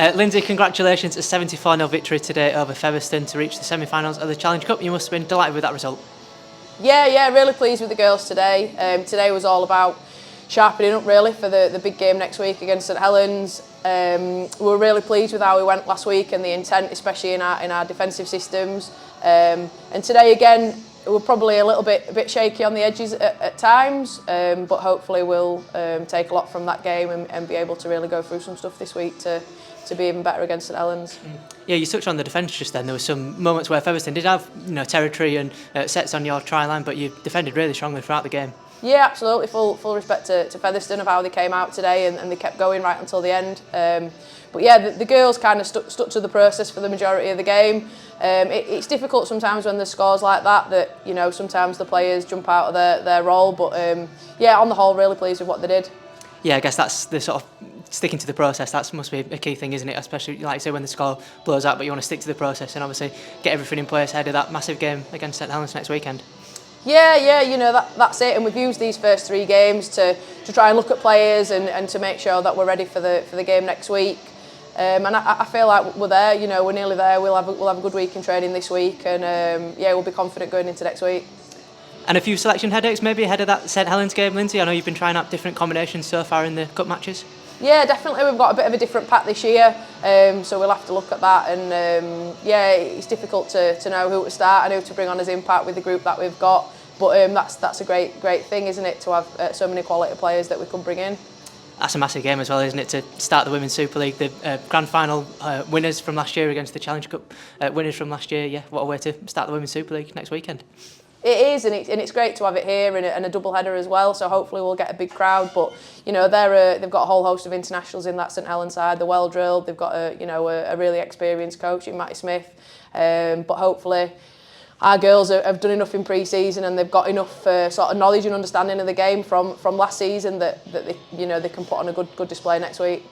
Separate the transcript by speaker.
Speaker 1: Lindsay, congratulations, a 74-0 victory today over Featherstone to reach the semi-finals of the Challenge Cup. You must have been delighted with that result.
Speaker 2: Yeah, really pleased with the girls today. Today was all about sharpening up really for the big game next week against St Helens. We were really pleased with how we went last week and the intent, especially in our defensive systems. And today again, we're probably a little bit shaky on the edges at times, but hopefully we'll take a lot from that game and be able to really go through some stuff this week to be even better against St Helens.
Speaker 1: Yeah, you touched on the defence just then. There were some moments where Featherstone did have territory and sets on your try line, but you defended really strongly throughout the game.
Speaker 2: Yeah, absolutely. Full respect to Featherstone of how they came out today and they kept going right until the end. But yeah, the girls kind of stuck to the process for the majority of the game. It's difficult sometimes when there's scores like that sometimes the players jump out of their role. But yeah, on the whole, really pleased with what they did.
Speaker 1: Yeah, I guess that's the sort of sticking to the process. That must be a key thing, isn't it? Especially, like you say, when the score blows out, but you want to stick to the process and obviously get everything in place ahead of that massive game against St Helens next weekend.
Speaker 2: Yeah, that's it. And we've used these first 3 games to try and look at players and to make sure that we're ready for the game next week. And I feel like we're there. We're nearly there. We'll have a good week in training this week, and we'll be confident going into next week.
Speaker 1: And a few selection headaches maybe ahead of that St Helens game, Lindsay. I know you've been trying out different combinations so far in the cup matches.
Speaker 2: Yeah, definitely. We've got a bit of a different pack this year, so we'll have to look at that. And it's difficult to know who to start and who to bring on as impact with the group that we've got. But that's a great thing, isn't it, to have so many quality players that we can bring in.
Speaker 1: That's a massive game as well, isn't it, to start the Women's Super League, the grand final winners from last year against the Challenge Cup winners from last year. Yeah, what a way to start the Women's Super League next weekend.
Speaker 2: It is, and it's great to have it here and a double header as well. So hopefully we'll get a big crowd. But they've got a whole host of internationals in that St Helens side. They're well drilled. They've got a really experienced coach in Matty Smith. But hopefully our girls have done enough in pre-season and they've got enough sort of knowledge and understanding of the game from last season that they can put on a good display next week.